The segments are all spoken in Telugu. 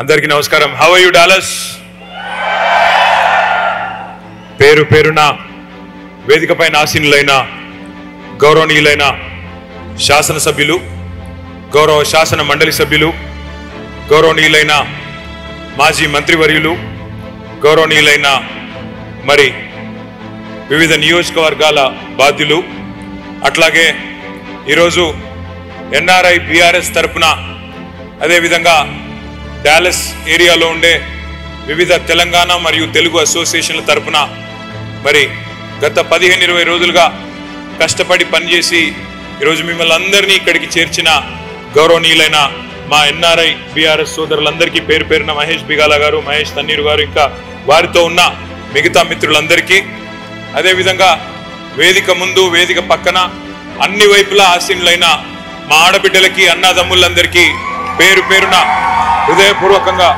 అందరికీ నమస్కారం. How are you Dallas? పేరు పేరున వేదికపైన ఆసీనులైన గౌరవనీయులైన శాసనసభ్యులు, గౌరవ శాసన మండలి సభ్యులు, గౌరవనీయులైన మాజీ మంత్రివర్యులు, గౌరవనీయులైన మరి వివిధ నియోజకవర్గాల బాధ్యులు, అట్లాగే ఈరోజు ఎన్ఆర్ఐ బీఆర్ఎస్ తరపున అదేవిధంగా డాలస్ ఏరియాలో ఉండే వివిధ తెలంగాణ మరియు తెలుగు అసోసియేషన్ల తరపున మరి గత 15-20 రోజులుగా కష్టపడి పనిచేసి ఈరోజు మిమ్మల్ని అందరినీ ఇక్కడికి చేర్చిన గౌరవనీయులైన మా ఎన్ఆర్ఐ బీఆర్ఎస్ సోదరులందరికీ పేరు పేరున మహేష్ బిగాల గారు, మహేష్ తన్నీరు గారు, ఇంకా వారితో ఉన్న మిగతా మిత్రులందరికీ, అదేవిధంగా వేదిక ముందు వేదిక పక్కన అన్ని వైపులా ఆసీనులైన మా ఆడబిడ్డలకి, అన్నదమ్ములందరికీ పేరు పేరున హృదయపూర్వకంగా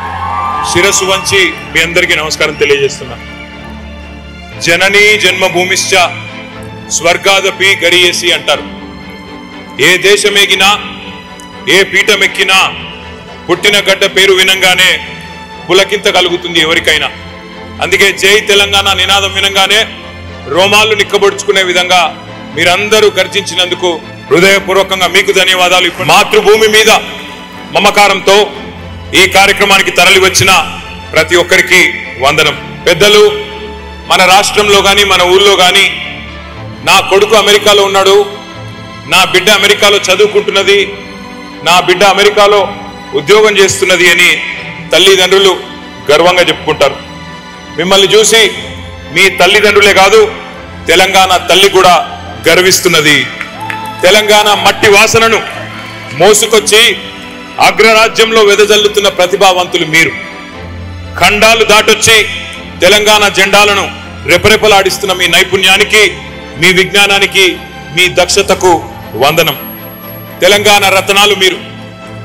శిరస్సు వంచి మీ అందరికీ నమస్కారం తెలియజేస్తున్నా. జననీ జన్మభూమిశ్చ స్వర్గాదపి గరియేసి అంటారు. ఏ దేశమేగినా, ఏ పీఠమెక్కినా పుట్టిన గడ్డ పేరు వినంగానే పులకింత కలుగుతుంది ఎవరికైనా. అందుకే జై తెలంగాణ నినాదం వినంగానే రోమాలు నిక్కబొడుచుకునే విధంగా మీరందరూ గర్జించినందుకు హృదయపూర్వకంగా మీకు ధన్యవాదాలు. మాతృభూమి మీద మమకారంతో ఈ కార్యక్రమానికి తరలి వచ్చిన ప్రతి ఒక్కరికి వందనం. పెద్దలు, మన రాష్ట్రంలో కానీ మన ఊళ్ళో కానీ నా కొడుకు అమెరికాలో ఉన్నాడు, నా బిడ్డ అమెరికాలో చదువుకుంటున్నది, నా బిడ్డ అమెరికాలో ఉద్యోగం చేస్తున్నది అని తల్లిదండ్రులు గర్వంగా చెప్పుకుంటారు. మిమ్మల్ని చూసి మీ తల్లిదండ్రులే కాదు, తెలంగాణ తల్లి కూడా గర్విస్తున్నది. తెలంగాణ మట్టి వాసనను మోసుకొచ్చి అగ్రరాజ్యంలో వెదజల్లుతున్న ప్రతిభావంతులు మీరు. ఖండాలు దాటొచ్చి తెలంగాణ జెండాలను రెపరెపలాడిస్తున్న మీ నైపుణ్యానికి, మీ విజ్ఞానానికి, మీ దక్షతకు వందనం. తెలంగాణ రత్నాలు మీరు,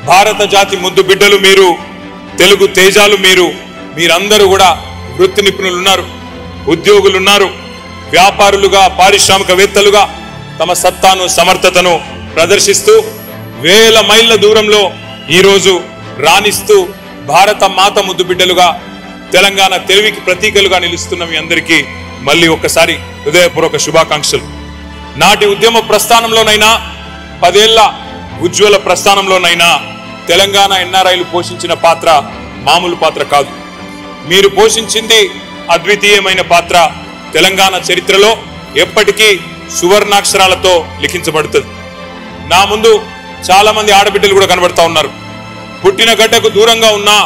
భారత జాతి ముద్దు బిడ్డలు మీరు, తెలుగు తేజాలు మీరు. మీరందరూ కూడా వృత్తి నిపుణులు ఉన్నారు, ఉద్యోగులు ఉన్నారు, వ్యాపారులుగా, పారిశ్రామికవేత్తలుగా తమ సత్తాను, సమర్థతను ప్రదర్శిస్తూ వేల మైళ్ళ దూరంలో ఈరోజు రాణిస్తూ భారత మాత ముద్దు బిడ్డలుగా తెలంగాణ తెలివికి ప్రతీకలుగా నిలుస్తున్న మీ అందరికీ మళ్ళీ ఒక్కసారి హృదయపూర్వక శుభాకాంక్షలు. నాటి ఉద్యమ ప్రస్థానంలోనైనా, 10 ఏళ్ల ఉజ్వల ప్రస్థానంలోనైనా తెలంగాణ ఎన్ఆర్ఐలు పోషించిన పాత్ర మామూలు పాత్ర కాదు. మీరు పోషించింది అద్వితీయమైన పాత్ర. తెలంగాణ చరిత్రలో ఎప్పటికీ సువర్ణాక్షరాలతో లిఖించబడుతుంది. నా ముందు చాలా మంది ఆడబిడ్డలు కూడా కనబడతా ఉన్నారు. పుట్టిన గడ్డకు దూరంగా ఉన్నా,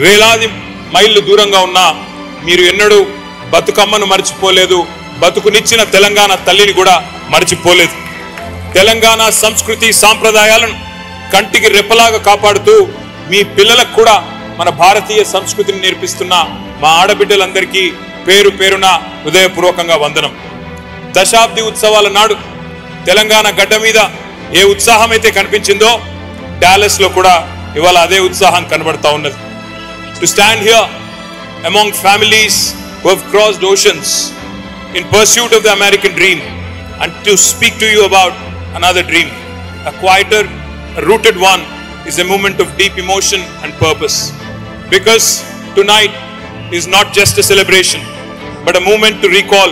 వేలాది మైళ్ళు దూరంగా ఉన్నా మీరు ఎన్నడూ బతుకమ్మను మర్చిపోలేదు, బతుకునిచ్చిన తెలంగాణ తల్లిని కూడా మర్చిపోలేదు. తెలంగాణ సంస్కృతి సాంప్రదాయాలను కంటికి రెప్పలాగా కాపాడుతూ మీ పిల్లలకు కూడా మన భారతీయ సంస్కృతిని నేర్పిస్తున్న మా ఆడబిడ్డలందరికీ పేరు పేరున హృదయపూర్వకంగా వందనం. దశాబ్ది ఉత్సవాల నాడు తెలంగాణ గడ్డ మీద ఏ ఉత్సాహం అయితే కనిపించిందో డాలస్ లో కూడా ఇవాళ అదే ఉత్సాహం కనబడతా ఉన్నది. To stand here among families who have crossed oceans in pursuit of the American dream and to speak to you about another dream, a quieter, a rooted one, is a moment of deep emotion and purpose. Because tonight is not just a celebration, but a moment to recall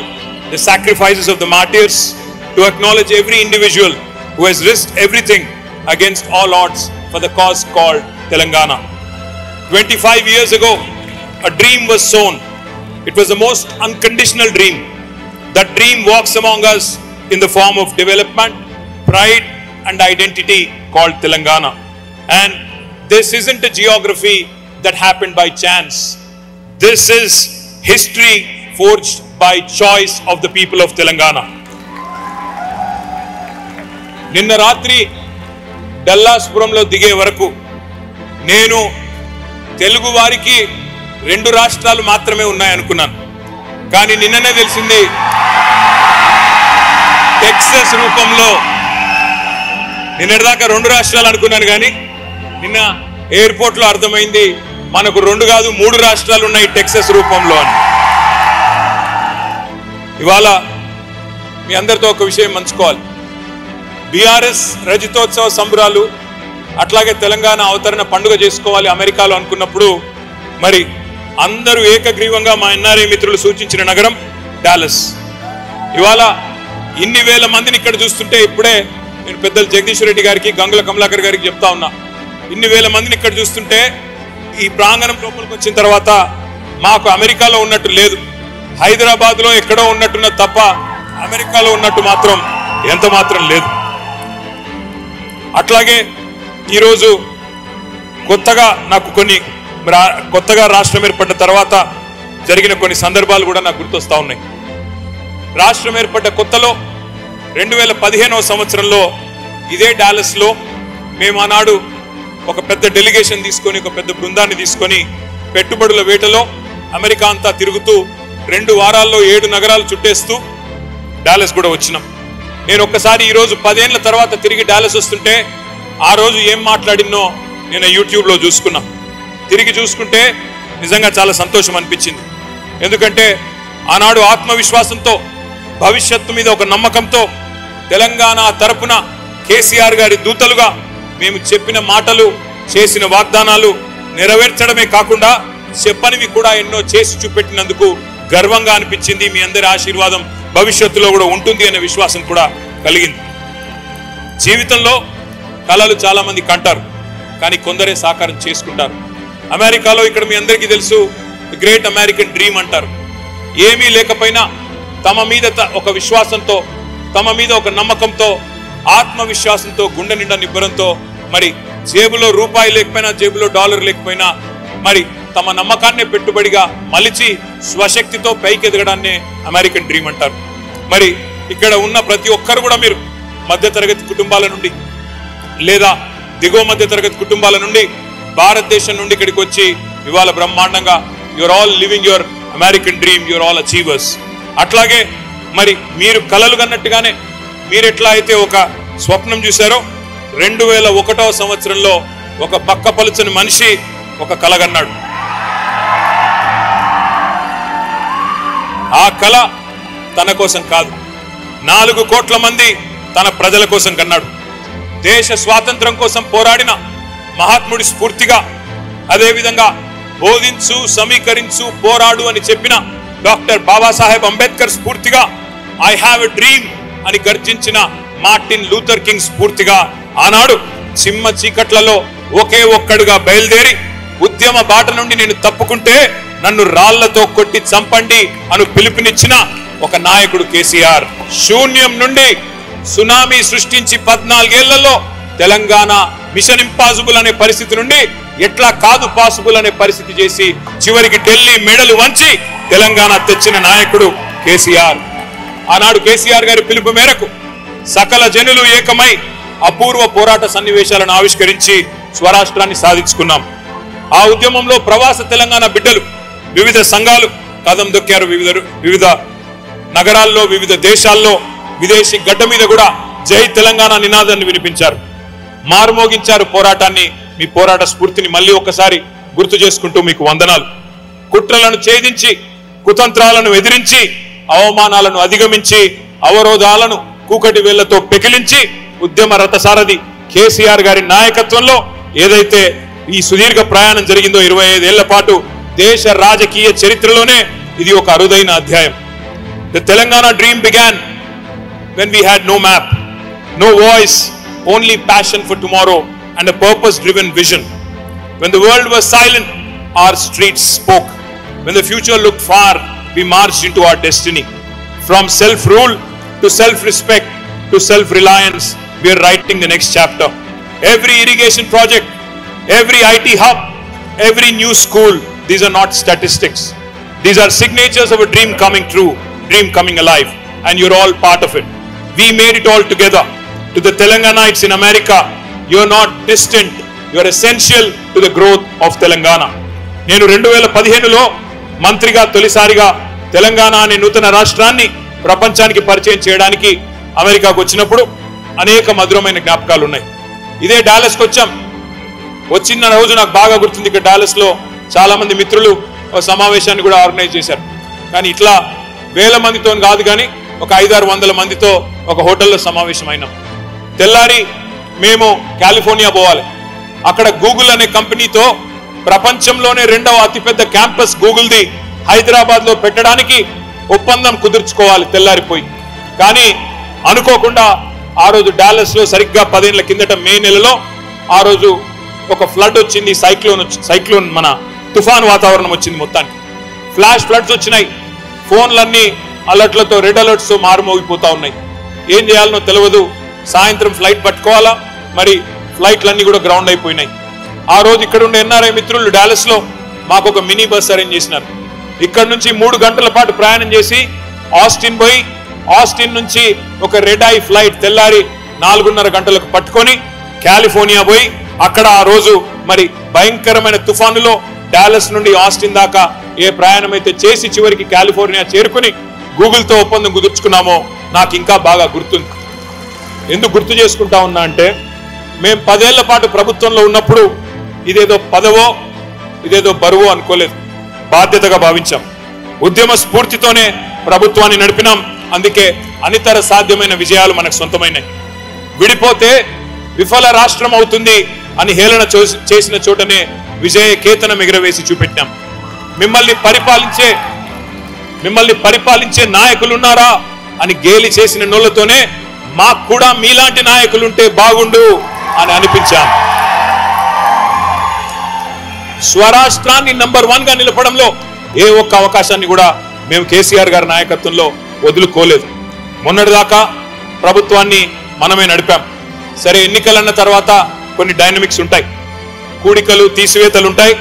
the sacrifices of the martyrs, to acknowledge every individual who has risked everything against all odds for the cause called Telangana. 25 years ago, a dream was sown. It was the most unconditional dream. That dream walks among us in the form of development, pride and identity called Telangana. And this isn't a geography that happened by chance. This is history forged by choice of the people of Telangana. నిన్న రాత్రి డల్లాస్పురంలో దిగే వరకు నేను తెలుగు వారికి 2 రాష్ట్రాలు మాత్రమే ఉన్నాయనుకున్నాను. కానీ నిన్ననే తెలిసింది టెక్సస్ రూపంలో, నిన్నటిదాకా 2 రాష్ట్రాలు అనుకున్నాను కానీ నిన్న ఎయిర్పోర్ట్ లో అర్థమైంది మనకు 2 కాదు 3 రాష్ట్రాలు ఉన్నాయి టెక్సస్ రూపంలో అని. ఇవాళ మీ అందరితో ఒక విషయం పంచుకోవాలి. బీఆర్ఎస్ రజతోత్సవ సంబరాలు అట్లాగే తెలంగాణ అవతరణ పండుగ చేసుకోవాలి అమెరికాలో అనుకున్నప్పుడు మరి అందరూ ఏకగ్రీవంగా మా ఎన్ఆర్ఐ మిత్రులు సూచించిన నగరం డాలస్. ఇవాళ ఇన్ని వేల మందిని ఇక్కడ చూస్తుంటే ఇప్పుడే నేను పెద్దలు జగదీశ్వర్ రెడ్డి గారికి గంగుల కమలాకర్ గారికి చెప్తా ఉన్నా, ఇన్ని వేల మందిని ఇక్కడ చూస్తుంటే ఈ ప్రాంగణం లోపలికి వచ్చిన తర్వాత మాకు అమెరికాలో ఉన్నట్టు లేదు, హైదరాబాద్లో ఎక్కడో ఉన్నట్టున్న తప్ప అమెరికాలో ఉన్నట్టు మాత్రం ఎంత మాత్రం లేదు. అట్లాగే ఈరోజు కొత్తగా రాష్ట్రం ఏర్పడ్డ తర్వాత జరిగిన కొన్ని సందర్భాలు కూడా నాకు గుర్తొస్తా ఉన్నాయి. రాష్ట్రం ఏర్పడ్డ కొత్తలో 2015వ సంవత్సరంలో ఇదే డాలస్లో మేము ఆనాడు ఒక పెద్ద డెలిగేషన్ తీసుకొని ఒక పెద్ద బృందాన్ని తీసుకొని పెట్టుబడుల వేటలో అమెరికా అంతా తిరుగుతూ 2 వారాల్లో 7 నగరాలు చుట్టేస్తూ డాలస్ కూడా వచ్చినాం. నేను ఒక్కసారి ఈరోజు 10 ఏళ్ల తర్వాత తిరిగి డాలస్ వస్తుంటే ఆ రోజు ఏం మాట్లాడినో నేను యూట్యూబ్లో చూసుకున్నా. తిరిగి చూసుకుంటే నిజంగా చాలా సంతోషం అనిపించింది. ఎందుకంటే ఆనాడు ఆత్మవిశ్వాసంతో భవిష్యత్తు మీద ఒక నమ్మకంతో తెలంగాణ తరపున కేసీఆర్ గారి దూతలుగా మేము చెప్పిన మాటలు చేసిన వాగ్దానాలు నెరవేర్చడమే కాకుండా చెప్పనివి కూడా ఎన్నో చేసి చూపెట్టినందుకు గర్వంగా అనిపించింది. మీ అందరి ఆశీర్వాదం భవిష్యత్తులో కూడా ఉంటుంది అనే విశ్వాసం కూడా కలిగింది. జీవితంలో కళలు చాలా మంది కంటారు, కానీ కొందరే సాకారం చేసుకుంటారు. అమెరికాలో ఇక్కడ మీ అందరికీ తెలుసు గ్రేట్ అమెరికన్ డ్రీమ్ అంటారు. ఏమీ లేకపోయినా తమ మీద ఒక విశ్వాసంతో, తమ మీద ఒక నమ్మకంతో, ఆత్మవిశ్వాసంతో, గుండె నిండా నిబ్బరంతో, మరి జేబులో రూపాయి లేకపోయినా జేబులో డాలర్ లేకపోయినా మరి తమ నమ్మకాన్నే పెట్టుబడిగా మలిచి స్వశక్తితో పైకి ఎదగడాన్నే అమెరికన్ డ్రీమ్ అంటారు. మరి ఇక్కడ ఉన్న ప్రతి ఒక్కరు కూడా మీరు మధ్యతరగతి కుటుంబాల నుండి లేదా దిగువ మధ్య తరగతి కుటుంబాల నుండి భారతదేశం నుండి ఇక్కడికి వచ్చి ఇవాళ బ్రహ్మాండంగా your all living your American dream, your all achievers. అట్లాగే మరి మీరు కలలు కన్నట్టుగానే మీరు ఎట్లా అయితే ఒక స్వప్నం చూశారో 2001వ సంవత్సరంలో ఒక బక్కపలుచని మనిషి ఒక కలగన్నాడు. ఆ కళ తన కోసం కాదు, 4 కోట్ల మంది తన ప్రజల కోసం కన్నాడు. దేశ స్వాతంత్రం కోసం పోరాడిన మహాత్ముడి స్ఫూర్తిగా, అదేవిధంగా బోధించు, సమీకరించు, పోరాడు అని చెప్పిన డాక్టర్ బాబాసాహెబ్ అంబేద్కర్ స్ఫూర్తిగా, ఐ హ్యావ్ ఎ డ్రీమ్ అని గర్జించిన మార్టిన్ లూథర్ కింగ్ స్ఫూర్తిగా ఆనాడు చిమ్మ చీకట్లలో ఒకే ఒక్కడుగా బయలుదేరి ఉద్యమ బాట నుండి నేను తప్పుకుంటే నన్ను రాళ్లతో కొట్టి చంపండి అని పిలుపునిచ్చిన ఒక నాయకుడు కేసీఆర్. శూన్యం నుండి సునామీ సృష్టించి 14 ఏళ్లలో తెలంగాణ మిషన్ ఇంపాసిబుల్ అనే పరిస్థితి నుండి ఎట్లా కాదు పాసిబుల్ అనే పరిస్థితి చేసి చివరికి ఢిల్లీ మెడలు వంచి తెలంగాణ తెచ్చిన నాయకుడు కేసీఆర్. ఆనాడు కేసీఆర్ గారి పిలుపు మేరకు సకల జనులు ఏకమై అపూర్వ పోరాట సన్నివేశాలను ఆవిష్కరించి స్వరాష్ట్రాన్ని సాధించుకున్నాం. ఆ ఉద్యమంలో ప్రవాస తెలంగాణ బిడ్డలు వివిధ సంఘాలు కదం దొక్కారు. వివిధ నగరాల్లో, వివిధ దేశాల్లో, విదేశీ గడ్డ మీద కూడా జై తెలంగాణ నినాదాన్ని వినిపించారు, మారుమోగించారు పోరాటాన్ని. మీ పోరాట స్ఫూర్తిని మళ్ళీ ఒక్కసారి గుర్తు చేసుకుంటూ మీకు వందనాలు. కుట్రలను ఛేదించి, కుతంత్రాలను ఎదిరించి, అవమానాలను అధిగమించి, అవరోధాలను కూకటి వేళ్లతో పెకిలించి ఉద్యమ రథసారథి కేసీఆర్ గారి నాయకత్వంలో ఏదైతే ఈ సుదీర్ఘ ప్రయాణం జరిగిందో 25 ఏళ్ల పాటు దేశ రాజకీయ చరిత్రలోనే ఇది ఒక అరుదైన అధ్యాయం. The Telangana dream began when we had no map, no voice, only passion for tomorrow and a purpose-driven vision. When the world was silent, our streets spoke. When the future looked far, we marched into our destiny. From self-rule to self-respect to self-reliance, we are writing the next chapter. Every irrigation project, every IT hub, every new school, these are not statistics. These are signatures of a dream coming true, dream coming alive, and you're all part of it. We made it all together. To the Telanganites in America, you're not distant, you're essential to the growth of Telangana. నేను 2015లో మంత్రిగా తొలిసారిగా తెలంగాణ అనే నూతన రాష్ట్రాన్ని ప్రపంచానికి పరిచయం చేయడానికి అమెరికాకు వచ్చినప్పుడు అనేక మధురమైన జ్ఞాపకాలు ఉన్నాయి. ఇదే డాలస్కి వచ్చాం. వచ్చిన రోజు నాకు బాగా గుర్తుంది. ఇక్కడ డాలస్లో చాలా మంది మిత్రులు ఒక సమావేశాన్ని కూడా ఆర్గనైజ్ చేశారు. కానీ ఇట్లా వేల మందితో కాదు, కానీ ఒక 500-600 మందితో ఒక హోటల్లో సమావేశం అయినాం. తెల్లారి మేము కాలిఫోర్నియా పోవాలి. అక్కడ గూగుల్ అనే కంపెనీతో ప్రపంచంలోనే రెండవ అతిపెద్ద క్యాంపస్ గూగుల్ది హైదరాబాద్ లో పెట్టడానికి ఒప్పందం కుదుర్చుకోవాలి తెల్లారిపోయి. కానీ అనుకోకుండా ఆ రోజు డాలస్ లో సరిగ్గా 10 ఏళ్ల కిందట మే నెలలో ఆ రోజు ఒక ఫ్లడ్ వచ్చింది, సైక్లోన్ మన తుఫాన్ వాతావరణం వచ్చింది. మొత్తానికి ఫ్లాష్ ఫ్లడ్స్ వచ్చినాయి. ఫోన్లన్నీ అలర్ట్లతో, రెడ్ అలర్ట్స్ తో మారుమోగిపోతా ఉన్నాయి. ఏం చేయాలనో తెలియదు. సాయంత్రం ఫ్లైట్ పట్టుకోవాలా, మరి ఫ్లైట్లన్నీ కూడా గ్రౌండ్ అయిపోయినాయి. ఆ రోజు ఇక్కడ ఉండే ఎన్ఆర్ఐ మిత్రులు డాలస్ లో మాకు ఒక మినీ బస్ అరేంజ్ చేసినారు. ఇక్కడ నుంచి 3 గంటల పాటు ప్రయాణం చేసి ఆస్టిన్ పోయి, ఆస్టిన్ నుంచి ఒక రెడ్ ఐ ఫ్లైట్ తెల్లారి 4:30 గంటలకు పట్టుకొని కాలిఫోర్నియా పోయి అక్కడ ఆ రోజు మరి భయంకరమైన తుఫానులో డాలస్ నుండి ఆస్టిన్ దాకా ఏ ప్రయాణం అయితే చేసి చివరికి కాలిఫోర్నియా చేరుకుని గూగుల్తో ఒప్పందం కుదుర్చుకున్నామో నాకు ఇంకా బాగా గుర్తుంది. ఎందుకు గుర్తు చేసుకుంటా ఉన్నా అంటే, మేము 10 ఏళ్ల పాటు ప్రభుత్వంలో ఉన్నప్పుడు ఇదేదో పదవో ఇదేదో బరువో అనుకోలేదు, బాధ్యతగా భావించాం. ఉద్యమ స్ఫూర్తితోనే ప్రభుత్వాన్ని నడిపినాం. అందుకే అనితర సాధ్యమైన విజయాలు మనకు సొంతమైనాయి. విడిపోతే విఫల రాష్ట్రం అవుతుంది అని హేళన చేసిన చోటనే విజయ కేతనం ఎగురవేసి చూపెట్టాం. మిమ్మల్ని పరిపాలించే నాయకులున్నారా అని గేలి చేసిన నోళ్లతోనే మాకు కూడా మీలాంటి నాయకులుంటే బాగుండు అని అనిపించాం. స్వరాష్ట్రాన్ని నంబర్ 1 గా నిలపడంలో ఏ ఒక్క అవకాశాన్ని కూడా మేము కేసీఆర్ గారి నాయకత్వంలో వదులుకోలేదు. మొన్నటిదాకా ప్రభుత్వాన్ని మనమే నడిపాం. సరే, ఎన్నికలన్న తర్వాత కొన్ని డైనమిక్స్ ఉంటాయి, కూడికలు తీసివేతలు ఉంటాయి.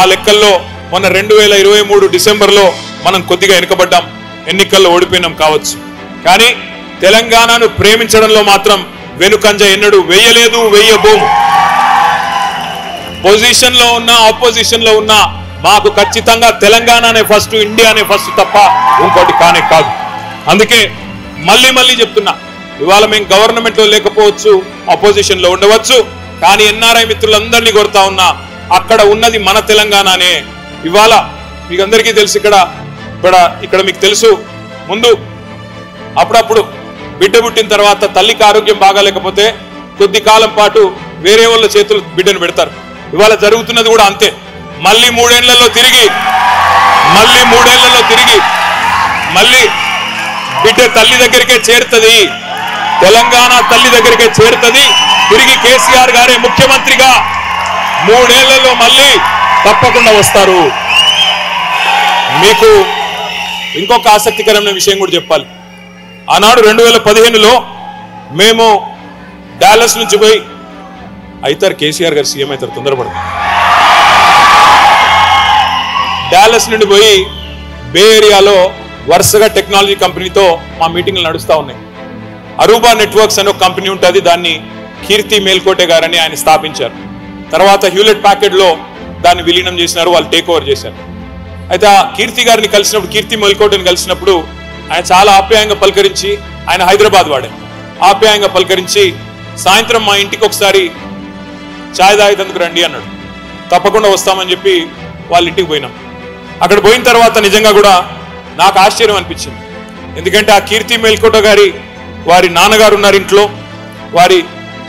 ఆ లెక్కల్లో మొన్న 2023 డిసెంబర్లో మనం కొద్దిగా వెనుకబడ్డాం, ఎన్నికల్లో ఓడిపోయినాం కావచ్చు. కానీ తెలంగాణను ప్రేమించడంలో మాత్రం వెనుకంజ ఎన్నడూ వేయలేదు, వేయబోము. పొజిషన్ లో ఉన్నా ఆపోజిషన్ లో ఉన్నా మాకు ఖచ్చితంగా తెలంగాణనే ఫస్ట్, ఇండియానే ఫస్ట్ తప్ప ఇంకోటి కానే కాదు. అందుకే మళ్ళీ చెప్తున్నా, ఇవాళ మేము గవర్నమెంట్ లో లేకపోవచ్చు, అపోజిషన్ లో ఉండవచ్చు, కానీ ఎన్ఆర్ఐ మిత్రులందరినీ కోరుతా ఉన్నా, అక్కడ ఉన్నది మన తెలంగాణనే. ఇవాళ మీకు అందరికీ తెలుసు, ఇక్కడ మీకు తెలుసు, ముందు అప్పుడప్పుడు బిడ్డ పుట్టిన తర్వాత తల్లికి ఆరోగ్యం బాగాలేకపోతే కొద్ది కాలం పాటు వేరే వాళ్ళ చేతులు బిడ్డను పెడతారు. ఇవాళ జరుగుతున్నది కూడా అంతే. మళ్ళీ 3 ఏళ్లలో తిరిగి మళ్ళీ బిడ్డ తల్లి దగ్గరికే చేరుతుంది, తెలంగాణ తల్లి దగ్గరికే చేరుతుంది. తిరిగి కేసీఆర్ గారే ముఖ్యమంత్రిగా 3 ఏళ్లలో మళ్ళీ తప్పకుండా వస్తారు. మీకు ఇంకొక ఆసక్తికరమైన విషయం కూడా చెప్పాలి. ఆనాడు 2015లో మేము డాలస్ నుంచి పోయి, అవుతారు కేసీఆర్ గారు సీఎం అవుతారు, తొందరపడదు. డాలస్ నుండి పోయి బే ఏరియాలో వరుసగా టెక్నాలజీ కంపెనీతో మా మీటింగ్లు నడుస్తూ ఉన్నాయి. అరూబా నెట్వర్క్స్ అనే ఒక కంపెనీ ఉంటుంది, దాన్ని కీర్తి మేల్కోటే గారని ఆయన స్థాపించారు. తర్వాత హ్యూలెట్ ప్యాకెట్లో దాన్ని విలీనం చేసినారు, వాళ్ళు టేక్ ఓవర్ చేశారు. అయితే ఆ కీర్తి గారిని కలిసినప్పుడు, కీర్తి మేల్కోటని కలిసినప్పుడు ఆయన చాలా ఆప్యాయంగా పలకరించి, ఆయన హైదరాబాద్ వాడే, ఆప్యాయంగా పలకరించి సాయంత్రం మా ఇంటికి ఒకసారి ఛాయ్ తాగేందుకు రండి అన్నాడు. తప్పకుండా వస్తామని చెప్పి వాళ్ళ ఇంటికి పోయినాం. అక్కడ పోయిన తర్వాత నిజంగా కూడా నాకు ఆశ్చర్యం అనిపించింది. ఎందుకంటే ఆ కీర్తి మేల్కోట గారి వారి నాన్నగారు ఉన్నారు ఇంట్లో,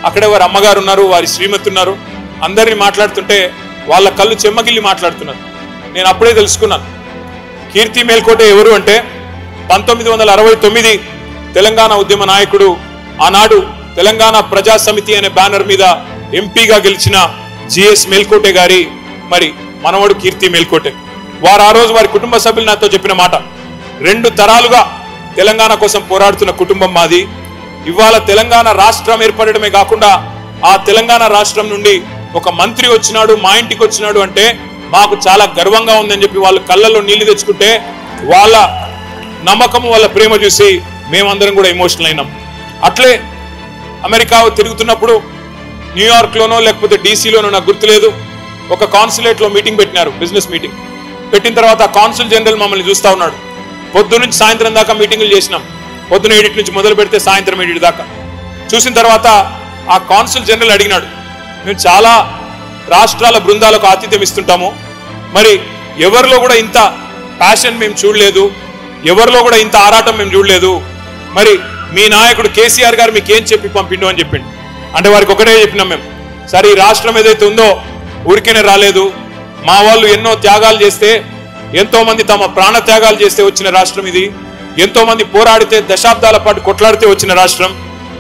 అక్కడే వారి అమ్మగారు ఉన్నారు, వారి శ్రీమతి ఉన్నారు. అందరినీ మాట్లాడుతుంటే వాళ్ళ కళ్ళు చెమ్మగిల్లి మాట్లాడుతున్నారు. నేను అప్పుడే తెలుసుకున్నాను కీర్తి మేల్కోట ఎవరు అంటే 1969 తెలంగాణ ఉద్యమ నాయకుడు, ఆనాడు తెలంగాణ ప్రజా సమితి అనే బ్యానర్ మీద ఎంపీగా గెలిచిన జిఎస్ మేల్కోటే గారి మరి మనవడు కీర్తి మేల్కోటే. వారు ఆ రోజు వారి కుటుంబ సభ్యులు నాతో చెప్పిన మాట, 2 తరాలుగా తెలంగాణ కోసం పోరాడుతున్న కుటుంబం మాది. ఇవాళ తెలంగాణ రాష్ట్రం ఏర్పడమే కాకుండా ఆ తెలంగాణ రాష్ట్రం నుండి ఒక మంత్రి వచ్చినాడు, మా ఇంటికి వచ్చినాడు అంటే మాకు చాలా గర్వంగా ఉందని చెప్పి వాళ్ళు కళ్ళల్లో నీళ్లు తెచ్చుకుంటే, వాళ్ళ నమ్మకము, వాళ్ళ ప్రేమ చూసి మేమందరం కూడా ఎమోషనల్ అయినాం. అట్లే అమెరికా తిరుగుతున్నప్పుడు న్యూయార్క్లోనో లేకపోతే డీసీలోనో నాకు గుర్తులేదు, ఒక కాన్సులేట్లో మీటింగ్ పెట్టినారు, బిజినెస్ మీటింగ్ పెట్టిన తర్వాత కాన్సుల్ జనరల్ మమ్మల్ని చూస్తూ ఉన్నాడు. పొద్దు నుంచి సాయంత్రం దాకా మీటింగులు చేసినాం. పొద్దున 7 నుంచి మొదలు పెడితే సాయంత్రం 7 దాకా చూసిన తర్వాత ఆ కాన్సుల్ జనరల్ అడిగినాడు, మేము చాలా రాష్ట్రాల బృందాలకు ఆతిథ్యం ఇస్తుంటాము, మరి ఎవరిలో కూడా ఇంత ప్యాషన్ మేము చూడలేదు, ఎవరిలో కూడా ఇంత ఆరాటం మేము చూడలేదు, మరి మీ నాయకుడు కేసీఆర్ గారు మీకు ఏం చెప్పి పంపిండు అని చెప్పిండు. అంటే వారికి ఒకటే చెప్పినాం మేము, సరే, ఈ రాష్ట్రం ఏదైతే ఉందో ఊరికేనే రాలేదు. మా వాళ్ళు ఎన్నో త్యాగాలు చేస్తే, ఎంతో మంది తమ ప్రాణ త్యాగాలు చేస్తే వచ్చిన రాష్ట్రం ఇది. ఎంతో మంది పోరాడితే, దశాబ్దాల పాటు కొట్లాడితే వచ్చిన రాష్ట్రం.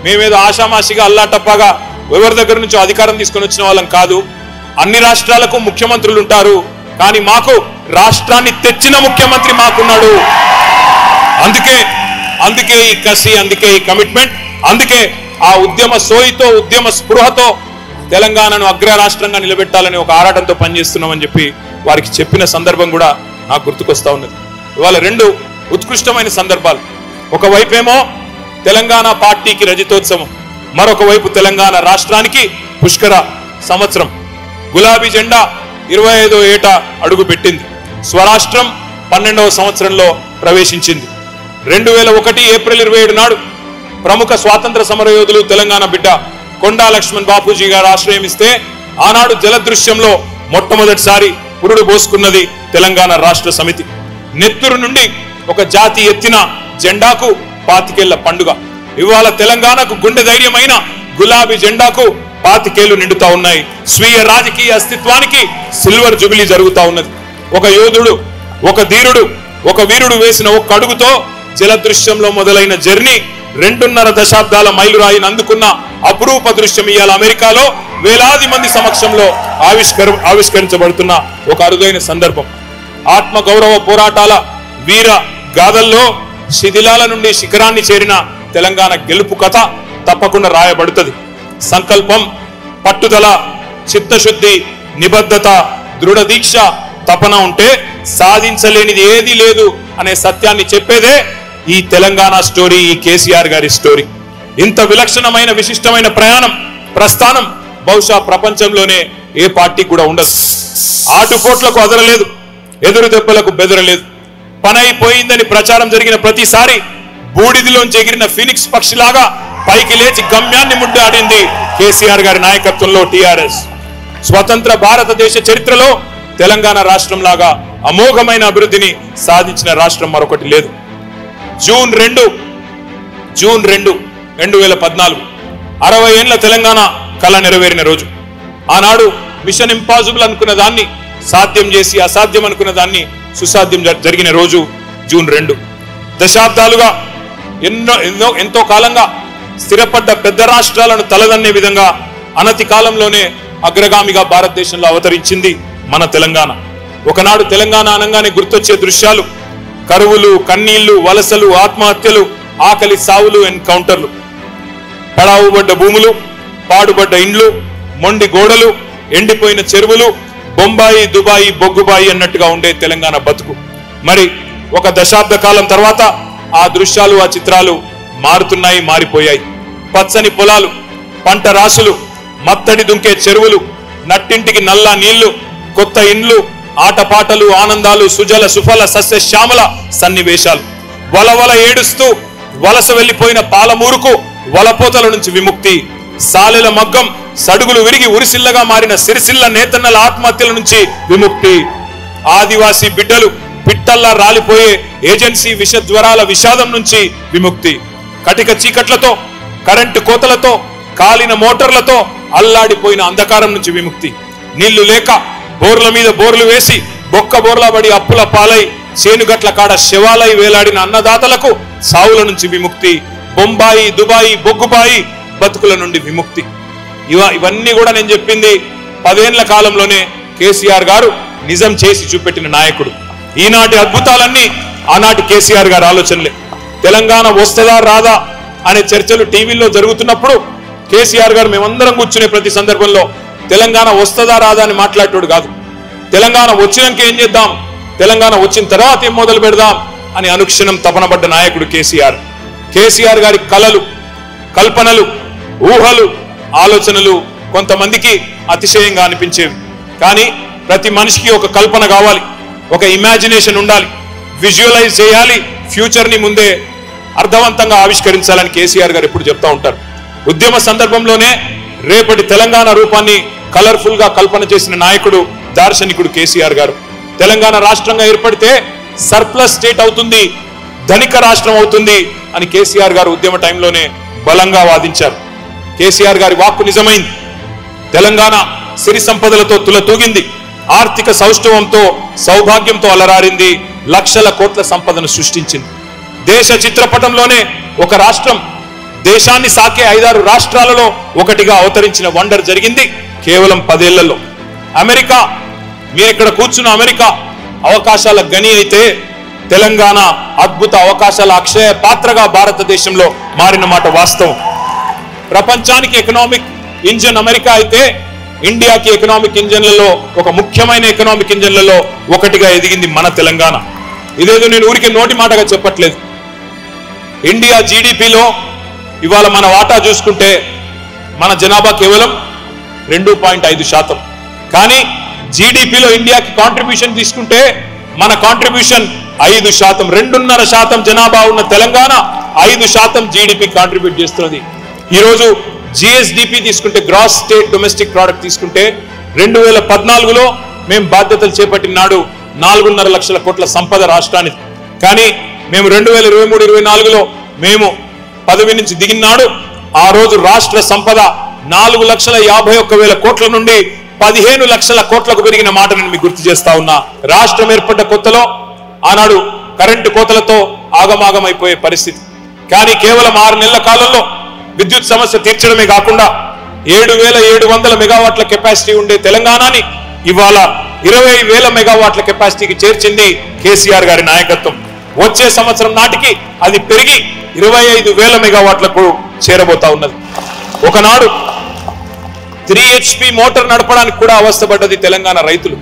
మేమేదో ఆషామాషిగా అల్లాటప్పగా ఎవరి దగ్గర నుంచో అధికారం తీసుకొని వచ్చిన వాళ్ళం కాదు. అన్ని రాష్ట్రాలకు ముఖ్యమంత్రులు ఉంటారు, కానీ మాకు రాష్ట్రాన్ని తెచ్చిన ముఖ్యమంత్రి మాకున్నాడు. అందుకే ఈ కసి, అందుకే ఈ కమిట్మెంట్, అందుకే ఆ ఉద్యమ సోయితో, ఉద్యమ స్పృహతో తెలంగాణను అగ్ర రాష్ట్రంగా నిలబెట్టాలని ఒక ఆరాటంతో పనిచేస్తున్నామని చెప్పి వారికి చెప్పిన సందర్భం కూడా నాకు గుర్తుకొస్తా ఉన్నది. ఇవాళ రెండు ఉత్కృష్టమైన సందర్భాలు. ఒకవైపేమో తెలంగాణ పార్టీకి రజతోత్సవం, మరొక వైపు తెలంగాణ రాష్ట్రానికి పుష్కర సంవత్సరం. గులాబీ జెండా 25వ ఏట అడుగు పెట్టింది. స్వరాష్ట్రం 12వ సంవత్సరంలో ప్రవేశించింది. 2001 ఏప్రిల్ 27 నాడు ప్రముఖ స్వాతంత్ర సమరయోధులు తెలంగాణ బిడ్డ కొండా లక్ష్మణ్ బాపూజీ గారు ఆశ్రయం ఇస్తే ఆనాడు జలదృశ్యంలో మొట్టమొదటిసారి పురుడు పోసుకున్నది తెలంగాణ రాష్ట్ర సమితి. నెత్తురు నుండి ఒక జాతి ఎత్తిన జెండాకు 25 ఏళ్ల పండుగ. ఇవాళ తెలంగాణకు గుండె ధైర్యమైన గులాబీ జెండాకు 25 ఏళ్లు నిండుతా ఉన్నాయి. స్వీయ రాజకీయ అస్తిత్వానికి సిల్వర్ జూబిలీ జరుగుతా ఉన్నది. ఒక యోధుడు, ఒక ధీరుడు, ఒక వీరుడు వేసిన ఒక్క అడుగుతో జలదృశ్యంలో మొదలైన జర్నీ 2.5 దశాబ్దాల మైలురాయిని అందుకున్న అపురూప దృశ్యం ఇవాళ అమెరికాలో వేలాది మంది సమక్షంలో ఆవిష్కరించబడుతున్న ఒక అరుదైన సందర్భం. ఆత్మ గౌరవ పోరాటాల వీర గాథల్లో శిథిలాల నుండి శిఖరాన్ని చేరిన తెలంగాణ గెలుపు కథ తప్పకుండా రాయబడుతుంది. సంకల్పం, పట్టుదల, చిత్తశుద్ధి, నిబద్ధత, దృఢ దీక్ష, తపన ఉంటే సాధించలేనిది ఏదీ లేదు అనే సత్యాన్ని చెప్పేదే ఈ తెలంగాణ స్టోరీ, ఈ కేసీఆర్ గారి స్టోరీ. ఇంత విలక్షణమైన విశిష్టమైన ప్రస్థానం బహుశా ప్రపంచంలోనే ఏ పార్టీ కూడా ఉండదు. ఆటుపోట్లకు అదరలేదు, ఎదురు దెబ్బలకు బెదరలేదు. పనైపోయిందని ప్రచారం జరిగిన ప్రతిసారి బూడిదిలోంచి ఎగిరిన ఫీనిక్స్ పక్షిలాగా పైకి లేచి గమ్యాన్ని ముద్దాడింది కేసీఆర్ గారి నాయకత్వంలో టిఆర్ఎస్. స్వతంత్ర భారతదేశ చరిత్రలో తెలంగాణ రాష్ట్రం లాగా అమోఘమైన అభివృద్ధిని సాధించిన రాష్ట్రం మరొకటి లేదు. జూన్ 2, 2014 60 ఏళ్ల తెలంగాణ కళ నెరవేరిన రోజు. ఆనాడు మిషన్ ఇంపాసిబుల్ అనుకున్న దాన్ని సాధ్యం చేసి, అసాధ్యం అనుకున్న దాన్ని సుసాధ్యం జరిగిన రోజు జూన్ 2. దశాబ్దాలుగా ఎంతో కాలంగా స్థిరపడ్డ పెద్ద రాష్ట్రాలను తలదన్నే విధంగా అనతి కాలంలోనే అగ్రగామిగా భారతదేశంలో అవతరించింది మన తెలంగాణ. ఒకనాడు తెలంగాణ అనగానే గుర్తొచ్చే దృశ్యాలు కరువులు, కన్నీళ్లు, వలసలు, ఆత్మహత్యలు, ఆకలి సావులు, ఎన్కౌంటర్లు. పడావుబడ్డ భూములు, పాడుబడ్డ ఇండ్లు, మొండి గోడలు, ఎండిపోయిన చెరువులు, బొంబాయి, దుబాయి, బొగ్గుబాయి అన్నట్టుగా ఉండే తెలంగాణ బతుకు. మరి ఒక దశాబ్ద కాలం తర్వాత ఆ దృశ్యాలు, ఆ చిత్రాలు మారుతున్నాయి, మారిపోయాయి. పచ్చని పొలాలు, పంట రాసులు, మత్తడి దుంకే చెరువులు, నట్టింటికి నల్ల నీళ్లు, కొత్త ఇండ్లు, ఆటపాటలు, ఆనందాలు, సుజల సుఫల సస్య శ్యామల సన్నివేశాలు. వలవల ఏడుస్తూ వలస వెళ్లిపోయిన పాలమూరుకు వలపోతల నుంచి విముక్తి. సాలెల మగ్గం సడుగులు విరిగి ఉరిసిల్లగా మారిన సిరిసిల్ల నేతన్నల ఆత్మహత్యల నుంచి విముక్తి. ఆదివాసీ బిడ్డలు పిట్టల్లా రాలిపోయే ఏజెన్సీ విషజ్వరాల విషాదం నుంచి విముక్తి. కటిక చీకట్లతో, కరెంటు కోతలతో, కాలిన మోటార్లతో అల్లాడిపోయిన అంధకారం నుంచి విముక్తి. నీళ్లు లేక బోర్ల మీద బోర్లు వేసి బొక్క బోర్లా పడి అప్పుల పాలై చేనుగట్ల కాడ శవాలై వేలాడిన అన్నదాతలకు సావుల నుంచి విముక్తి. బొంబాయి, దుబాయి, బొగ్గుబాయి బతుకుల నుండి విముక్తి. ఇవన్నీ కూడా నేను చెప్పింది 10 ఏళ్ల కాలంలోనే కేసీఆర్ గారు నిజం చేసి చూపెట్టిన నాయకుడు. ఈనాటి అద్భుతాలన్నీ ఆనాటి కేసీఆర్ గారి ఆలోచనలే. తెలంగాణ వస్తుందా రాదా అనే చర్చలు టీవీల్లో జరుగుతున్నప్పుడు కేసీఆర్ గారు మేమందరం కూర్చునే ప్రతి సందర్భంలో తెలంగాణ వస్తుందా రాదా అని మాట్లాడేటోడు కాదు. తెలంగాణ వచ్చినాక ఏం చేద్దాం, తెలంగాణ వచ్చిన తర్వాత ఏం మొదలు పెడదాం అని అనుక్షణం తపనబడ్డ నాయకుడు కేసీఆర్. కేసీఆర్ గారి కలలు, కల్పనలు, ఊహలు, ఆలోచనలు కొంతమందికి అతిశయంగా అనిపించేవి. కానీ ప్రతి మనిషికి ఒక కల్పన కావాలి, ఒక ఇమాజినేషన్ ఉండాలి, విజువలైజ్ చేయాలి, ఫ్యూచర్ని ముందే అర్థవంతంగా ఆవిష్కరించాలని కేసీఆర్ గారు ఎప్పుడు చెప్తా ఉంటారు. ఉద్యమ సందర్భంలోనే రేపటి తెలంగాణ రూపాన్ని కలర్ఫుల్ గా కల్పన చేసిన నాయకుడు, దార్శనికుడు కేసీఆర్ గారు. తెలంగాణ రాష్ట్రంగా ఏర్పడితే సర్ప్లస్ స్టేట్ అవుతుంది, ధనిక రాష్ట్రం అవుతుంది అని కేసీఆర్ గారు ఉద్యమ టైంలోనే బలంగా వాదించారు. కేసీఆర్ గారి వాక్కు నిజమైంది. తెలంగాణ సిరి సంపదలతో తులతూగింది. ఆర్థిక సౌష్ఠవంతో సౌభాగ్యంతో అలరారింది. లక్షల కోట్ల సంపదను సృష్టించింది. దేశ చిత్రపటంలోనే ఒక రాష్ట్రం దేశాన్ని సాకే 5-6 రాష్ట్రాలలో ఒకటిగా అవతరించిన వండర్ జరిగింది కేవలం 10 ఏళ్లలో. అమెరికా, మీరు ఇక్కడ కూర్చున్న అమెరికా అవకాశాల గని అయితే తెలంగాణ అద్భుత అవకాశాల అక్షయ పాత్రగా భారతదేశంలో మారిన మాట వాస్తవం. ప్రపంచానికి ఎకనామిక్ ఇంజన్ అమెరికా అయితే ఇండియాకి ఎకనామిక్ ఇంజన్లలో ఒక ముఖ్యమైన ఎకనామిక్ ఇంజన్లలో ఒకటిగా ఎదిగింది మన తెలంగాణ. ఇదేదో నేను ఊరికే నోటి మాటగా చెప్పట్లేదు. ఇండియా జీడిపిలో ఇవాళ మన వాటా చూసుకుంటే మన జనాభా కేవలం 2.5%. కానీ జీడిపిలో ఇండియాకి కాంట్రిబ్యూషన్ తీసుకుంటే మన కాంట్రిబ్యూషన్ 5%. 2.5% జనాభా ఉన్న తెలంగాణ 5% జీడిపి కాంట్రిబ్యూట్ చేస్తున్నది. ఈరోజు జిఎస్డిపి తీసుకుంటే, గ్రాస్ స్టేట్ డొమెస్టిక్ ప్రోడక్ట్ తీసుకుంటే 2014లో మేము బాధ్యతలు చేపట్టిన నాడు 4.5 లక్షల కోట్ల సంపద రాష్ట్రానికి. కానీ మేము 2023-24లో మేము పదవి నుంచి దిగినాడు ఆ రోజు రాష్ట్ర సంపద 4,51,000 కోట్ల నుండి 15 లక్షల కోట్లకు పెరిగిన మాట నేను మీకు గుర్తు చేస్తా ఉన్నా. రాష్ట్రం ఏర్పడ్డ కొత్తలో ఆనాడు కరెంటు కోతలతో ఆగమాగమైపోయే పరిస్థితి. కానీ కేవలం 6 నెలల కాలంలో విద్యుత్ సమస్య తీర్చడమే కాకుండా 7,700 మెగావాట్ల కెపాసిటీ ఉండే తెలంగాణని ఇవాళ 20,000 మెగావాట్ల కెపాసిటీకి చేర్చింది కేసీఆర్ గారి నాయకత్వం. వచ్చే సంవత్సరం నాటికి అది పెరిగి 25,000 మెగావాట్లకు చేరబోతా ఉన్నది. ఒకనాడు 3 HP మోటార్ నడపడానికి కూడా అవస్థపడ్డది తెలంగాణ రైతులు.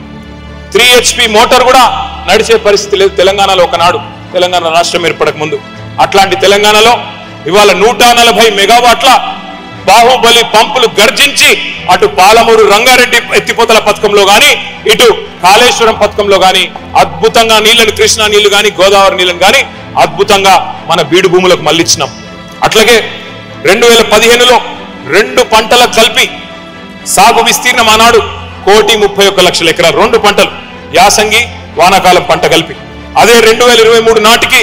3 HP మోటార్ కూడా నడిచే పరిస్థితి లేదు తెలంగాణలో ఒకనాడు, తెలంగాణ రాష్ట్రం ఏర్పడక ముందు. అట్లాంటి తెలంగాణలో ఇవాళ 140 మెగావాట్ల బాహుబలి పంపులు గర్జించి అటు పాలమూరు రంగారెడ్డి ఎత్తిపోతల పథకంలో గాని, ఇటు కాళేశ్వరం పథకంలో గాని అద్భుతంగా నీళ్లను, కృష్ణా నీళ్లు గాని, గోదావరి నీళ్లను గాని అద్భుతంగా మన బీడు భూములకు మళ్ళించినాం. అట్లాగే 2015లో 2 పంటలకు కలిపి సాగు విస్తీర్ణం ఆనాడు 1,31,00,000 ఎకరాలు, 2 పంటలు, యాసంగి వానాకాలం పంట కలిపి. అదే 2023 నాటికి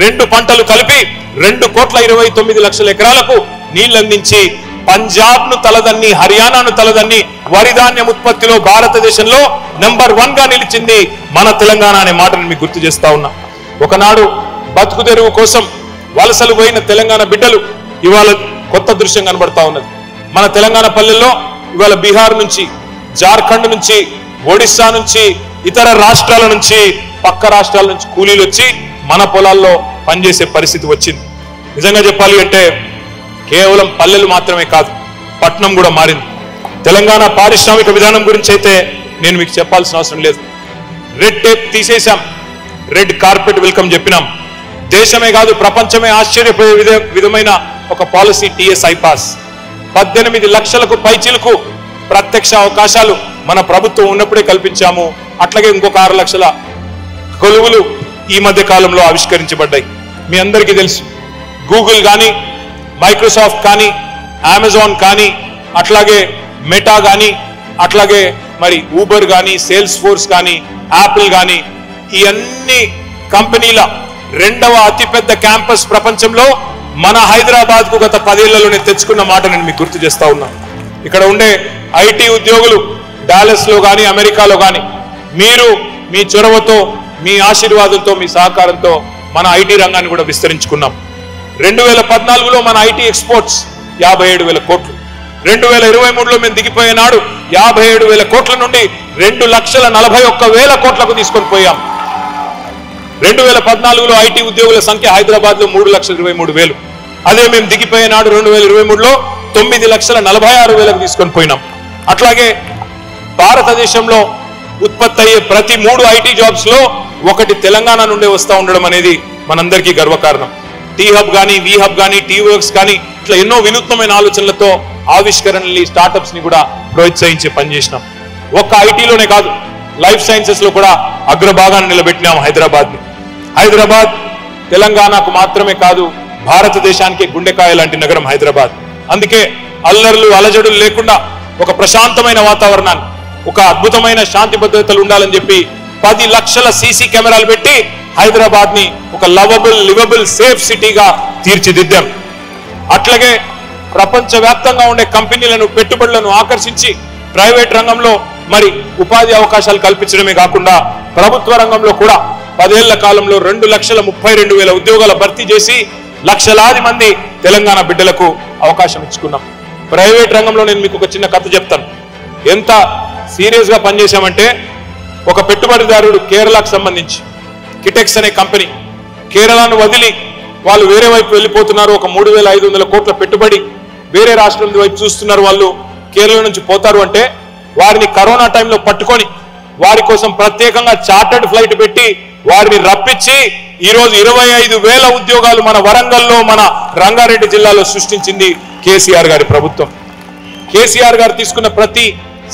2 పంటలు కలిపి 2,29,00,000 ఎకరాలకు నీళ్లు అందించి పంజాబ్ ను తలదన్ని, హర్యానాను తలదన్ని వరి ధాన్యం ఉత్పత్తిలో భారతదేశంలో నెంబర్ 1 గా నిలిచింది మన తెలంగాణ అనే మాటను మీకు గుర్తు చేస్తా ఉన్నా. ఒకనాడు బతుకు తెరువు కోసం వలసలు పోయిన తెలంగాణ బిడ్డలు ఇవాళ కొత్త దృశ్యం కనబడతా ఉన్నది. మన తెలంగాణ పల్లెల్లో ఇవాళ బీహార్ నుంచి, జార్ఖండ్ నుంచి, ఒడిశా నుంచి, ఇతర రాష్ట్రాల నుంచి, పక్క రాష్ట్రాల నుంచి కూలీలు వచ్చి మన పొలాల్లో పనిచేసే పరిస్థితి వచ్చింది. నిజంగా చెప్పాలి అంటే కేవలం పల్లెలు మాత్రమే కాదు, పట్నం కూడా మారింది. తెలంగాణ పారిశ్రామిక విధానం గురించి అయితే నేను మీకు చెప్పాల్సిన అవసరం లేదు. రెడ్ టేప్ తీసేశాం, రెడ్ కార్పెట్ వెల్కమ్ చెప్పినాం. దేశమే కాదు ప్రపంచమే ఆశ్చర్యపోయే విధమైన ఒక పాలసీ టీఎస్ ఐపాస్. 18 లక్షలకు పైచిలకు ప్రత్యక్ష అవకాశాలు మన ప్రభుత్వం ఉన్నప్పుడే కల్పించాము. అట్లాగే ఇంకొక 6 లక్షల కొలువులు ఈ మధ్య కాలంలో ఆవిష్కరించబడ్డాయి. మీ అందరికీ తెలుసు, గూగుల్ కానీ, మైక్రోసాఫ్ట్ కానీ, అమెజాన్ కానీ, అట్లాగే మెటా కానీ, అట్లాగే మరి ఊబర్ కానీ, సేల్స్ ఫోర్స్ కానీ, యాపిల్ కానీ, ఈ అన్ని కంపెనీల 2వ అతిపెద్ద క్యాంపస్ ప్రపంచంలో మన హైదరాబాద్ కు గత 10 ఏళ్లలోనే తెచ్చుకున్న మాట నేను మీకు గుర్తు చేస్తా ఉన్నా. ఇక్కడ ఉండే ఐటీ ఉద్యోగులు డాలస్ లో కానీ, అమెరికాలో కానీ మీరు మీ చొరవతో, మీ ఆశీర్వాదంతో, మీ సహకారంతో మన ఐటీ రంగాన్ని కూడా విస్తరించుకున్నాం. 2014లో మన ఐటీ ఎక్స్పోర్ట్స్ 57,000 కోట్లు. 2023లో మేము దిగిపోయే నాడు 57,000 కోట్ల నుండి 2,41,000 కోట్లకు తీసుకొని పోయాం. 2014లో ఐటీ ఉద్యోగుల సంఖ్య హైదరాబాద్ లో 3,23,000. అదే మేము దిగిపోయే నాడు 2023లో 9,46,000 తీసుకొని పోయినాం. అట్లాగే భారతదేశంలో ఉత్పత్తి అయ్యే ప్రతి 3 ఐటీ జాబ్స్ లో ఒకటి తెలంగాణ నుండే వస్తూ ఉండడం అనేది మనందరికీ గర్వకారణం. టీ హబ్ కానీ, వి హబ్ కానీ, టీ వర్క్స్ కానీ, ఇట్లా ఎన్నో వినూత్నమైన ఆలోచనలతో ఆవిష్కరణలు, స్టార్టప్స్ ని కూడా ప్రోత్సహించే పనిచేసినాం. ఒక్క ఐటీలోనే కాదు, లైఫ్ సైన్సెస్ లో కూడా అగ్రభాగాన్ని నిలబెట్టినాం హైదరాబాద్ ని. హైదరాబాద్ తెలంగాణకు మాత్రమే కాదు, భారతదేశానికి గుండెకాయ లాంటి నగరం హైదరాబాద్. అందుకే అల్లర్లు, అలజడులు లేకుండా ఒక ప్రశాంతమైన వాతావరణాన్ని, ఒక అద్భుతమైన శాంతి భద్రతలు ఉండాలని చెప్పి 10 లక్షల సీసీ కెమెరాలు పెట్టి హైదరాబాద్ ని ఒక లవబుల్, లివబుల్, సేఫ్ సిటీగా తీర్చిదిద్దాం. అట్లాగే ప్రపంచవ్యాప్తంగా ఉండే కంపెనీలను పెట్టుబడులను ఆకర్షించి ప్రైవేట్ రంగంలో మరి ఉపాధి అవకాశాలు కల్పించడమే కాకుండా ప్రభుత్వ రంగంలో కూడా 10 ఏళ్ల కాలంలో 2,32,000 ఉద్యోగాల భర్తీ చేసి లక్షలాది మంది తెలంగాణ బిడ్డలకు అవకాశం ఇచ్చుకున్నాం. ప్రైవేట్ రంగంలో నేను మీకు ఒక చిన్న కథ చెప్తాను. ఎంత సీరియస్ గా పనిచేశామంటే ఒక పెట్టుబడిదారుడు కేరళకు సంబంధించి కిటెక్స్ అనే కంపెనీ కేరళను వదిలి వాళ్ళు వేరే వైపు వెళ్ళిపోతున్నారు. ఒక 3,500 కోట్ల పెట్టుబడి వేరే రాష్ట్రం వైపు చూస్తున్నారు. వాళ్ళు కేరళ నుంచి పోతారు అంటే వారిని కరోనా టైంలో పట్టుకొని వారి కోసం ప్రత్యేకంగా చార్టర్డ్ ఫ్లైట్ పెట్టి వారిని రప్పించి ఈరోజు 25,000 ఉద్యోగాలు మన వరంగల్లో మన రంగారెడ్డి జిల్లాలో సృష్టించింది కేసీఆర్ గారి ప్రభుత్వం. కేసీఆర్ గారు తీసుకున్న ప్రతి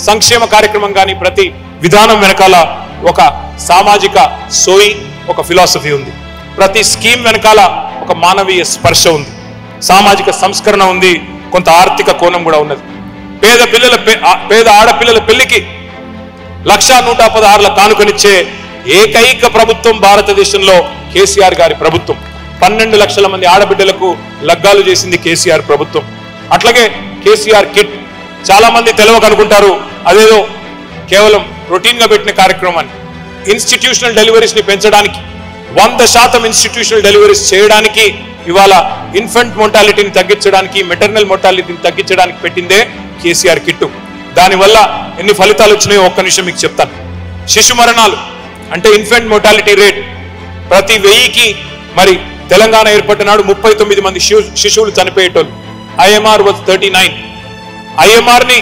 సంక్షేమ కార్యక్రమం కానీ ప్రతి విధానం వెనకాల ఒక సామాజిక సోయి ఒక ఫిలాసఫీ ఉంది. ప్రతి స్కీమ్ వెనకాల ఒక మానవీయ స్పర్శ ఉంది, సామాజిక సంస్కరణ ఉంది, కొంత ఆర్థిక కోణం కూడా ఉన్నది. పేద ఆడపిల్లల పెళ్లికి 1,116 కానుకనిచ్చే ఏకైక ప్రభుత్వం భారతదేశంలో కేసీఆర్ గారి ప్రభుత్వం. 12 లక్షల మంది ఆడబిడ్డలకు లగ్గాలు చేసింది కేసీఆర్ ప్రభుత్వం. అట్లాగే కేసీఆర్ కిట్ చాలా మంది తెలియకనుకుంటారు అదేదో కేవలం రొటీన్ గా పెట్టిన కార్యక్రమాన్ని. ఇన్స్టిట్యూషనల్ డెలివరీస్ ని పెంచడానికి 100% ఇన్స్టిట్యూషనల్ డెలివరీస్ చేయడానికి ఇవాళ ఇన్ఫెంట్ మోర్టాలిటీని తగ్గించడానికి మెటర్నల్ మోర్టాలిటీని తగ్గించడానికి పెట్టిందే కేసీఆర్ కిట్టు. దానివల్ల ఎన్ని ఫలితాలు వచ్చినాయో ఒక్క నిమిషం మీకు చెప్తాను. శిశు మరణాలు అంటే ఇన్ఫెంట్ మోర్టాలిటీ రేట్ ప్రతి 1000కి మరి తెలంగాణ ఏర్పడిన నాడు 39 మంది శిశువులు చనిపోయేటోళ్ళు. IMR was 39. ఐఎంఆర్ ని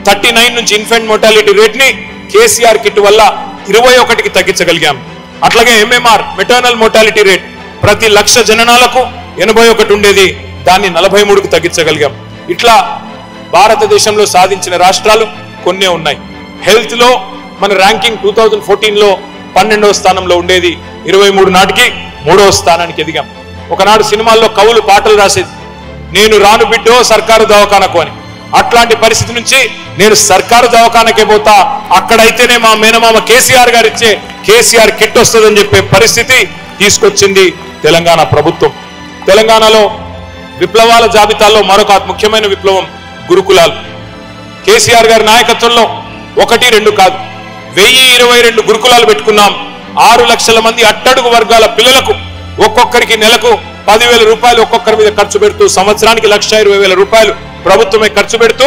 39 నుంచి ఇన్ఫెంట్ మోర్టాలిటీ రేట్ ని కేసీఆర్ కిట్ వల్ల 21కి తగ్గించగలిగాం. అట్లాగే ఎంఎంఆర్ మెటర్నల్ మోర్టాలిటీ రేట్ ప్రతి 1,00,000 జననాలకు 81 ఉండేది, దాన్ని 43కి తగ్గించగలిగాం. ఇట్లా భారతదేశంలో సాధించిన రాష్ట్రాలు కొన్నే ఉన్నాయి. హెల్త్ లో మన ర్యాంకింగ్ 2014లో 12వ స్థానంలో ఉండేది, 23 నాటికి 3వ స్థానానికి ఎదిగాం. ఒకనాడు సినిమాల్లో కవులు పాటలు రాసేది, నేను రాను బిడ్డో సర్కారు దవాఖానకు అని. అట్లాంటి పరిస్థితి నుంచి నేను సర్కారు దవాఖానకే పోతా, అక్కడైతేనే మా మేనమామ కేసీఆర్ గారు ఇచ్చే కేసీఆర్ కిట్ వస్తుందని చెప్పే పరిస్థితి తీసుకొచ్చింది తెలంగాణ ప్రభుత్వం. తెలంగాణలో విప్లవాల జాబితాలో మరొక ముఖ్యమైన విప్లవం గురుకులాలు. కేసీఆర్ గారి నాయకత్వంలో 1, 2 కాదు 1022 గురుకులాలు పెట్టుకున్నాం. 6 లక్షల మంది అట్టడుగు వర్గాల పిల్లలకు ఒక్కొక్కరికి నెలకు 10,000 రూపాయలు ఒక్కొక్కరి మీద ఖర్చు పెడుతూ సంవత్సరానికి 1,20,000 రూపాయలు ప్రభుత్వమే ఖర్చు పెడుతూ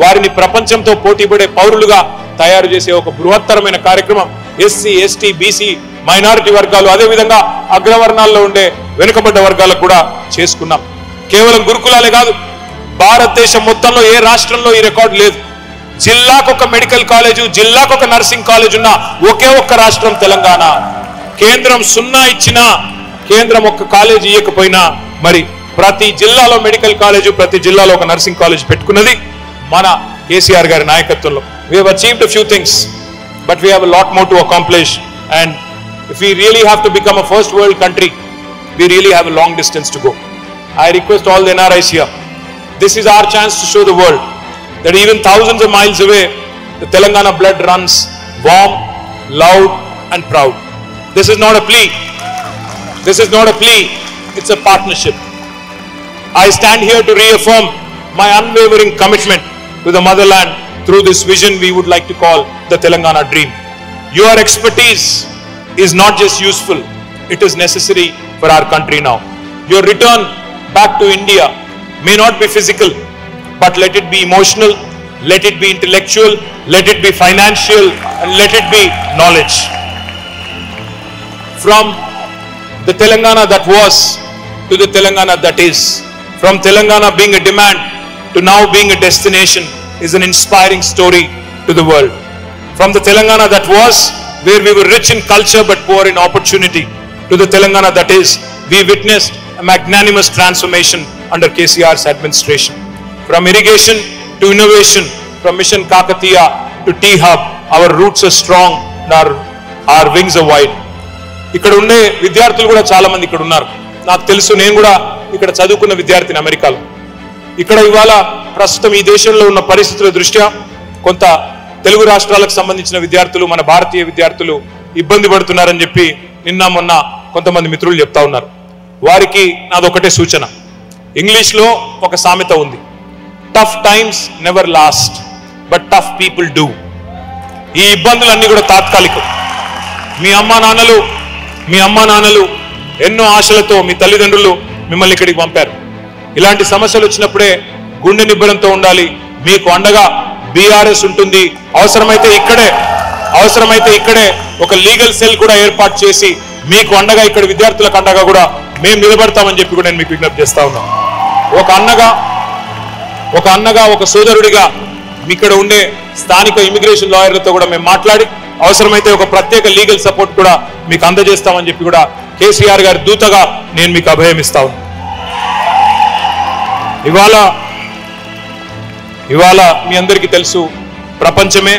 వారిని ప్రపంచంతో పోటీపడే పౌరులుగా తయారు చేసే ఒక బృహత్తరమైన కార్యక్రమం ఎస్సీ, ఎస్టీ, బీసీ, మైనారిటీ వర్గాలు అదేవిధంగా అగ్రవర్ణాల్లో ఉండే వెనుకబడ్డ వర్గాలకు కూడా చేసుకున్నాం. కేవలం గురుకులాలే కాదు, భారతదేశం మొత్తంలో ఏ రాష్ట్రంలో ఈ రికార్డు లేదు. జిల్లాకు ఒక మెడికల్ కాలేజు, జిల్లాకు ఒక నర్సింగ్ కాలేజ్ ఉన్న ఒకే ఒక్క రాష్ట్రం తెలంగాణ. కేంద్రం 0 ఇచ్చినా కేంద్రం ఒక్క కాలేజ్ ఇవ్వకపోయినా మరి ప్రతి జిల్లాలో మెడికల్ కాలేజు, ప్రతి జిల్లాలో ఒక నర్సింగ్ కాలేజ్ పెట్టుకున్నది మన కేసీఆర్ గారి నాయకత్వంలో. We have achieved a few things, but we have a lot more to accomplish, and if we really have to become a first world country, we really have a long distance to go. I request all the NRIs here, this is our chance to show the world that even thousands of miles away, the Telangana blood runs warm, loud and proud. This is not a plea. This is not a plea. It's a partnership. I stand here to reaffirm my unwavering commitment to the motherland through this vision we would like to call the Telangana dream. Your expertise is not just useful, it is necessary for our country now. Your return back to India may not be physical, but let it be emotional, let it be intellectual, let it be financial, and let it be knowledge. From the Telangana that was to the Telangana that is, from Telangana being a demand to now being a destination is an inspiring story to the world. From the Telangana that was, where we were rich in culture but poor in opportunity, to the Telangana that is, we witnessed a magnanimous transformation under KCR's administration. From irrigation to innovation, from Mission Kakatiya to T-Hub, our roots are strong and our wings are wide. ఇక్కడ ఉండే విద్యార్థులు కూడా చాలా మంది ఇక్కడ ఉన్నారు. నాకు తెలుసు, నేను కూడా ఇక్కడ చదువుకున్న విద్యార్థిని అమెరికాలో. ఇక్కడ ఇవాళ ప్రస్తుతం ఈ దేశంలో ఉన్న పరిస్థితుల దృష్ట్యా కొంత తెలుగు రాష్ట్రాలకు సంబంధించిన విద్యార్థులు, మన భారతీయ విద్యార్థులు ఇబ్బంది పడుతున్నారని చెప్పి నిన్న మొన్న కొంతమంది మిత్రులు చెప్తా ఉన్నారు. వారికి నాదొకటే సూచన. ఇంగ్లీష్లో ఒక సామెత ఉంది, tough times never last, but tough people do. ఈ ఇబ్బందులన్నీ కూడా తాత్కాలికం. మీ అమ్మా నాన్నలు ఎన్నో ఆశలతో మీ తల్లిదండ్రులు మిమ్మల్ని ఇక్కడికి పంపారు. ఇలాంటి సమస్యలు వచ్చినప్పుడే గుండె నిబ్బరంతో ఉండాలి. మీకు అండగా బీఆర్ఎస్ ఉంటుంది. అవసరమైతే ఇక్కడే ఒక లీగల్ సెల్ కూడా ఏర్పాటు చేసి మీకు అండగా ఇక్కడ విద్యార్థులకు అండగా కూడా మేము నిలబడతామని చెప్పి కూడా నేను మీకు విజ్ఞప్తి చేస్తా ఉన్నాను. ఒక అన్నగా ఒక సోదరుడిగా ఇక్కడ ఉండే స్థానిక ఇమిగ్రేషన్ లాయర్లతో కూడా మేము మాట్లాడి అవసరమైతే ఒక ప్రత్యేక లీగల్ సపోర్ట్ కూడా మీకు అందజేస్తామని చెప్పి కూడా కేసీఆర్ గారి దూతగా నేను మీకు అభయం ఇస్తా ఉన్నాను. ఇవాళ మీ అందరికీ తెలుసు, ప్రపంచమే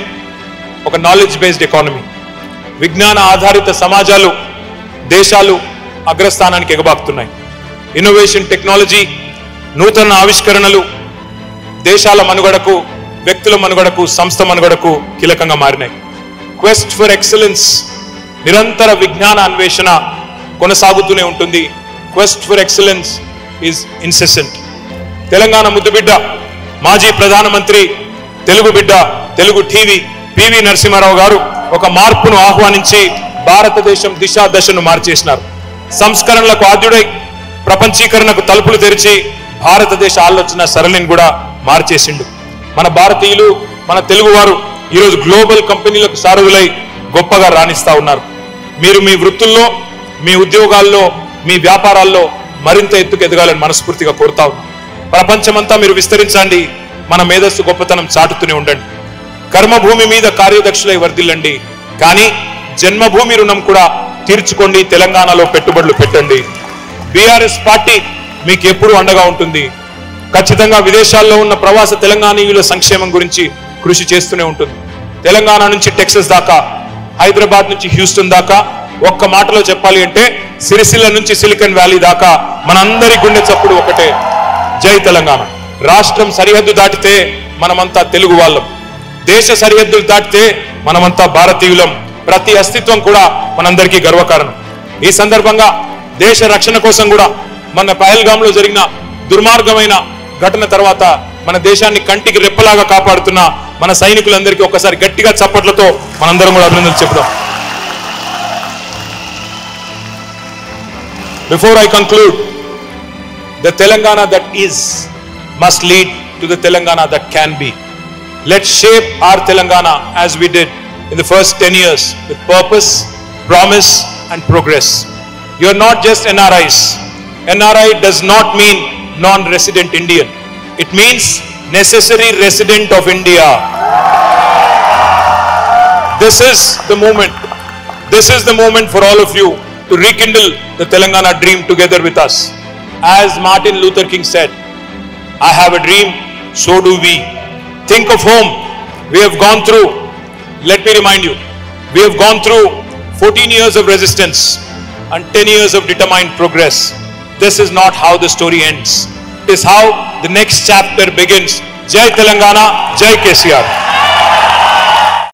ఒక నాలెడ్జ్ బేస్డ్ ఎకానమీ. విజ్ఞాన ఆధారిత సమాజాలు, దేశాలు అగ్రస్థానానికి ఎగబాకుతున్నాయి. ఇన్నోవేషన్, టెక్నాలజీ, నూతన ఆవిష్కరణలు దేశాల మనుగడకు, వ్యక్తుల మనుగడకు, సంస్థ మనుగడకు కీలకంగా మారినాయి. క్వెస్ట్ ఫర్ ఎక్సలెన్స్, నిరంతర విజ్ఞాన అన్వేషణ కొనసాగుతూనే ఉంటుంది. Quest for excellence is incessant. Telangana ముద్దుబిడ్డ, మాజీ ప్రధానమంత్రి, తెలుగు బిడ్డ, తెలుగు టీవీ పివి నరసింహారావు గారు ఒక మార్పును ఆహ్వానించి భారతదేశం దిశా దశను మార్చేసినారు. సంస్కరణలకు ఆద్యుడై ప్రపంచీకరణకు తలుపులు తెరిచి భారతదేశ ఆలోచన సరళిని కూడా మార్చేసిండు. మన భారతీయులు, మన తెలుగువారు ఈరోజు గ్లోబల్ కంపెనీలకు సారథులై గొప్పగా రాణిస్తా ఉన్నారు. మీరు మీ వృత్తుల్లో, మీ ఉద్యోగాల్లో, మీ వ్యాపారాల్లో మరింత ఎత్తుకు ఎదగాలని మనస్ఫూర్తిగా కోరుతా ఉన్నాం. ప్రపంచమంతా మీరు విస్తరించండి. మన మేధస్సు గొప్పతనం చాటుతూనే ఉండండి. కర్మభూమి మీద కార్యదక్షులై వర్ధిల్లండి. కానీ జన్మభూమి రుణం కూడా తీర్చుకోండి. తెలంగాణలో పెట్టుబడులు పెట్టండి. బీఆర్ఎస్ పార్టీ మీకు ఎప్పుడూ అండగా ఉంటుంది. ఖచ్చితంగా విదేశాల్లో ఉన్న ప్రవాస తెలంగాణీయుల సంక్షేమం గురించి కృషి చేస్తూనే ఉంటుంది. తెలంగాణ నుంచి టెక్సస్ దాకా, హైదరాబాద్ నుంచి హ్యూస్టన్ దాకా, ఒక్క మాటలో చెప్పాలి అంటే సిరిసిల్ల నుంచి సిలికాన్ వ్యాలీ దాకా మనందరి గుండె చప్పుడు ఒకటే, జై తెలంగాణ. రాష్ట్రం సరిహద్దు దాటితే మనమంతా తెలుగు వాళ్ళం. దేశ సరిహద్దులు దాటితే మనమంతా భారతీయులం. ప్రతి అస్తిత్వం కూడా మనందరికీ గర్వకారణం. ఈ సందర్భంగా దేశ రక్షణ కోసం కూడా మన పహల్గాంలో జరిగిన దుర్మార్గమైన ఘటన తర్వాత మన దేశాన్ని కంటికి రెప్పలాగా కాపాడుతున్న మన సైనికులందరికీ ఒక్కసారి గట్టిగా చప్పట్లతో మనందరం కూడా అభినందనలు చెప్దాం. Before I conclude, the Telangana that is must lead to the Telangana that can be. Let's shape our Telangana as we did in the first 10 years with purpose, promise and progress. You're not just NRIs. NRI does not mean non-resident Indian. It means necessary resident of India. This is the moment. This is the moment for all of you to rekindle the Telangana dream together with us. As Martin Luther King said, I have a dream, so do we. Think of home. We have gone through, let me remind you, we have gone through 14 years of resistance and 10 years of determined progress. This is not how the story ends. It is how the next chapter begins. Jai Telangana, Jai KCR.